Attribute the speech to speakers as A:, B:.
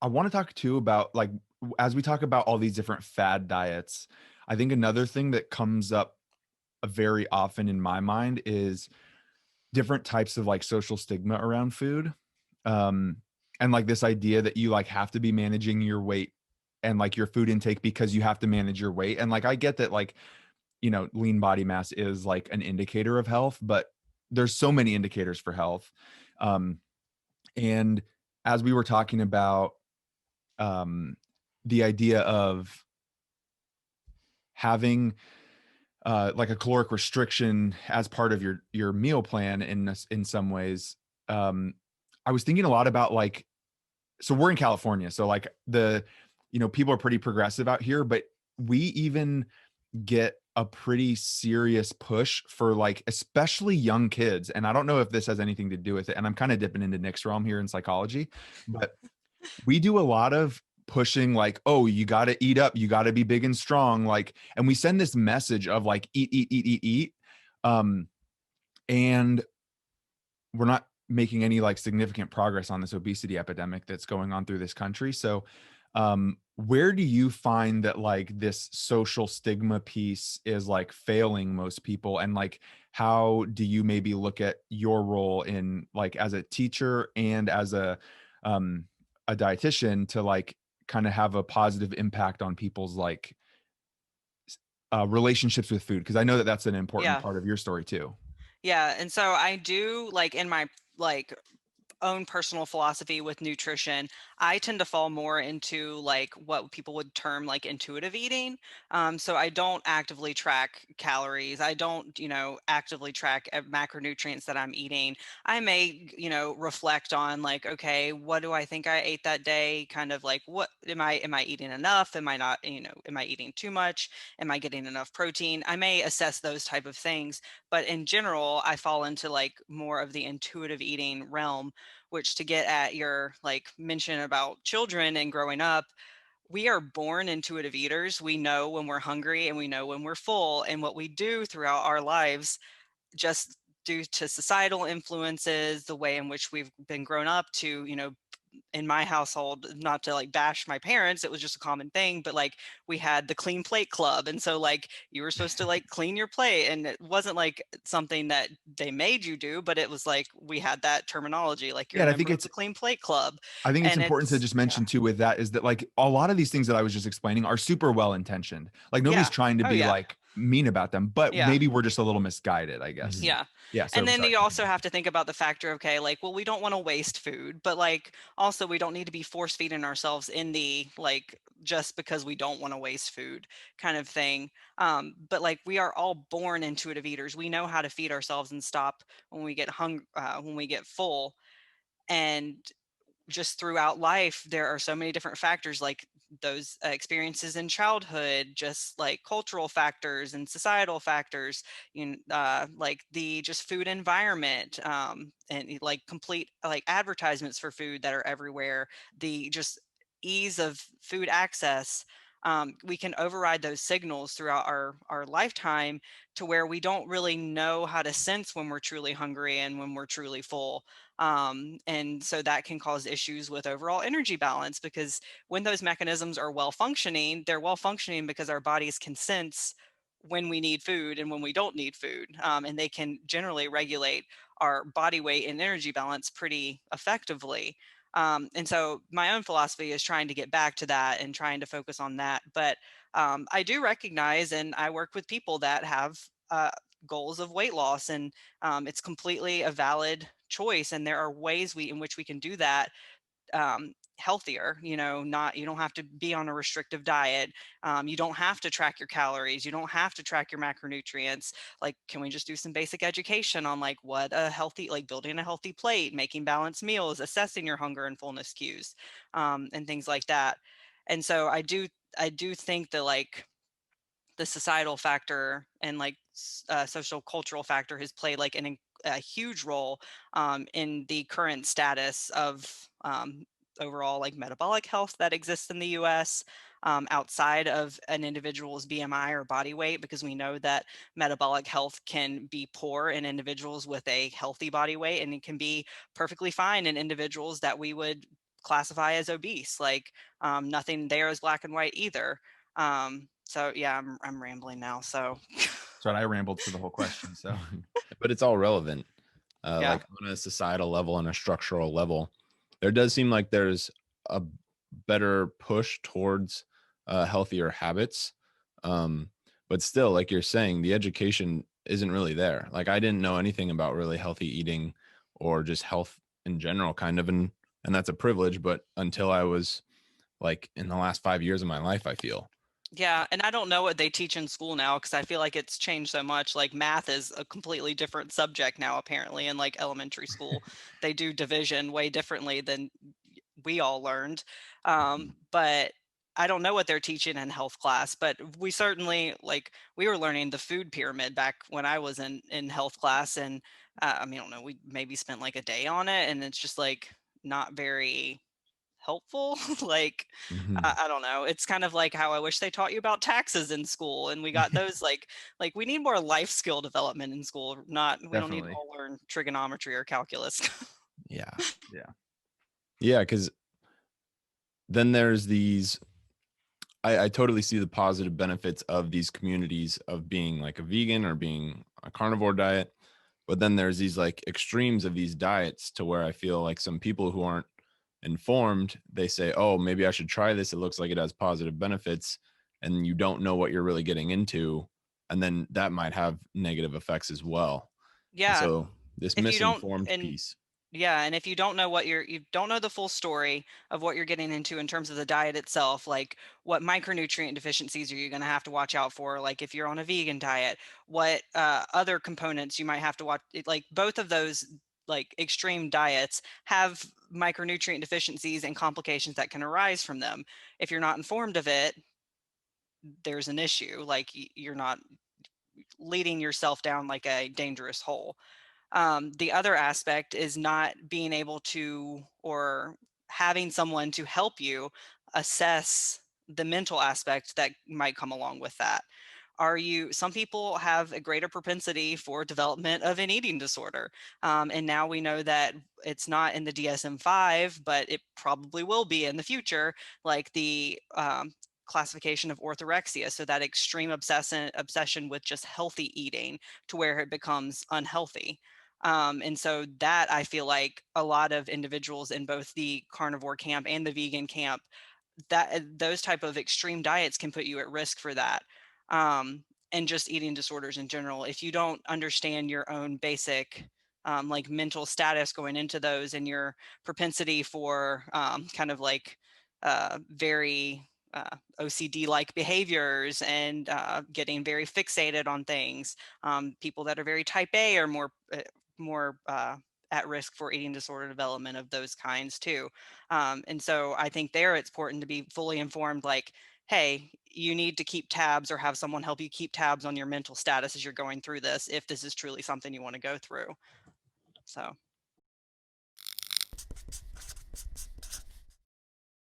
A: I want to talk too about like, as we talk about all these different fad diets, I think another thing that comes up very often in my mind is different types of like social stigma around food. Um, and like this idea that you like have to be managing your weight and like your food intake because you have to manage your weight. And like, I get that like, lean body mass is like an indicator of health, but there's so many indicators for health. Um, and as we were talking about, um, the idea of having like a caloric restriction as part of your meal plan in some ways. I was thinking a lot about like, so we're in California, so like people are pretty progressive out here, but we even get a pretty serious push for like especially young kids. And I don't know if this has anything to do with it. And I'm kind of dipping into Nick's realm here in psychology, but we do a lot of pushing like, oh, you got to eat up, you got to be big and strong, like, and we send this message of like eat. um and we're not making any like significant progress on this obesity epidemic that's going on through this country. So where do you find that like this social stigma piece is like failing most people, and like how do you maybe look at your role in like as a teacher and as um a dietitian to like kind of have a positive impact on people's like relationships with food, because I know that that's an important
B: Yeah.
A: part of your story too.
B: Yeah. And so I do like in my like own personal philosophy with nutrition, I tend to fall more into like what people would term like intuitive eating. So I don't actively track calories. I don't, actively track macronutrients that I'm eating. I may, reflect on like, okay, what do I think I ate that day? Kind of like, what am I eating enough? Am I not, am I eating too much? Am I getting enough protein? I may assess those type of things, but in general, I fall into like more of the intuitive eating realm, which to get at your like mention about children and growing up, we are born intuitive eaters. We know when we're hungry and we know when we're full. And what we do throughout our lives, just due to societal influences, the way in which we've been grown up to, in my household, not to like bash my parents, it was just a common thing, but like we had the clean plate club. And so like you were supposed to like clean your plate. And it wasn't like something that they made you do, but it was like we had that terminology, like
A: Yeah,
B: you're a
A: and I think
B: member of
A: it's
B: the clean plate club.
A: I think it's
B: And
A: important to
B: it's,
A: just
B: yeah.
A: mention too with that is that like a lot of these things that I was just explaining are super well intentioned. Like nobody's
B: Yeah.
A: trying to
B: Oh,
A: be
B: yeah.
A: like mean about them, but
B: Yeah.
A: maybe we're just a little misguided, I guess.
C: Mhm.
B: Yeah.
A: Yeah.
B: And
A: So
B: then
A: sorry.
B: you also have to think about the factor, okay, like, well, we don't want to waste food, but like also we don't need to be force feeding ourselves in the like just because we don't want to waste food kind of thing. But like we are all born intuitive eaters. We know how to feed ourselves and stop when we get when we get full. And just throughout life, there are so many different factors like those experiences in childhood, just like cultural factors and societal factors, like the just food environment, and like complete like advertisements for food that are everywhere, the just ease of food access. We can override those signals throughout our lifetime to where we don't really know how to sense when we're truly hungry and when we're truly full. And so that can cause issues with overall energy balance, because when those mechanisms are well functioning, they're well functioning because our bodies can sense when we need food and when we don't need food. And they can generally regulate our body weight and energy balance pretty effectively. And so my own philosophy is trying to get back to that and trying to focus on that. But I do recognize, and I work with people that have goals of weight loss, and it's completely a valid choice. And there are ways in which we can do that healthier. Not, you don't have to be on a restrictive diet. You don't have to track your calories. You don't have to track your macronutrients. Like, can we just do some basic education on like what a healthy, like building a healthy plate, making balanced meals, assessing your hunger and fullness cues, and things like that. And so I do think that like the societal factor and like social cultural factor has played like a huge role in the current status of overall like metabolic health that exists in the US, outside of an individual's BMI or body weight, because we know that metabolic health can be poor in individuals with a healthy body weight, and it can be perfectly fine in individuals that we would classify as obese. Like nothing there is black and white either. So yeah, I'm rambling now. So
A: That's right. I rambled for the whole question. So
C: But it's all relevant.
B: yeah.
C: Like on a societal level and a structural level, there does seem like there's a better push towards healthier habits. But still, like you're saying, the education isn't really there. Like I didn't know anything about really healthy eating or just health in general, kind of, and that's a privilege. But until I was like in the last 5 years of my life, I feel.
B: Yeah, and I don't know what they teach in school now because I feel like it's changed so much. Like math is a completely different subject now, apparently, in like elementary school. They do division way differently than we all learned. But I don't know what they're teaching in health class, but we certainly like we were learning the food pyramid back when I was in health class, and I mean, I don't know, we maybe spent like a day on it, and it's just like not very helpful. Like
C: Mhm.
B: I don't know, it's kind of like how I wish they taught you about taxes in school, and we got those like we need more life skill development in school, not we don't need to
A: definitely.
B: all learn trigonometry or calculus.
C: Yeah.
A: Yeah.
C: Yeah. Because then there's these I totally see the positive benefits of these communities of being like a vegan or being a carnivore diet. But then there's these like extremes of these diets to where I feel like some people who aren't informed, they say, oh, maybe I should try this. It looks like it has positive benefits. And you don't know what you're really getting into. And then that might have negative effects as well. And
B: Yeah,
C: so this
B: if you don't
C: misinformed
B: and
C: piece.
B: yeah, and if you don't know what you don't know the full story of what you're getting into in terms of the diet itself, like what micronutrient deficiencies are you going to have to watch out for, like if you're on a vegan diet, what other components you might have to watch, like both of those like extreme diets have micronutrient deficiencies and complications that can arise from them. If you're not informed of it, there's an issue, like you're not leading yourself down like a dangerous hole. The other aspect is not being able to or having someone to help you assess the mental aspect that might come along with that. Some people have a greater propensity for development of an eating disorder. And now we know that it's not in the DSM-5, but it probably will be in the future, like the classification of orthorexia. So that extreme obsession with just healthy eating to where it becomes unhealthy. And so that I feel like a lot of individuals in both the carnivore camp and the vegan camp, that those type of extreme diets can put you at risk for that. And just eating disorders in general. If you don't understand your own basic like mental status going into those and your propensity for kind of like very OCD like behaviors and getting very fixated on things. People that are very type A are more at risk for eating disorder development of those kinds too. And so I think there it's important to be fully informed, like, hey, you need to keep tabs or have someone help you keep tabs on your mental status as you're going through this, if this is truly something you want to go through. So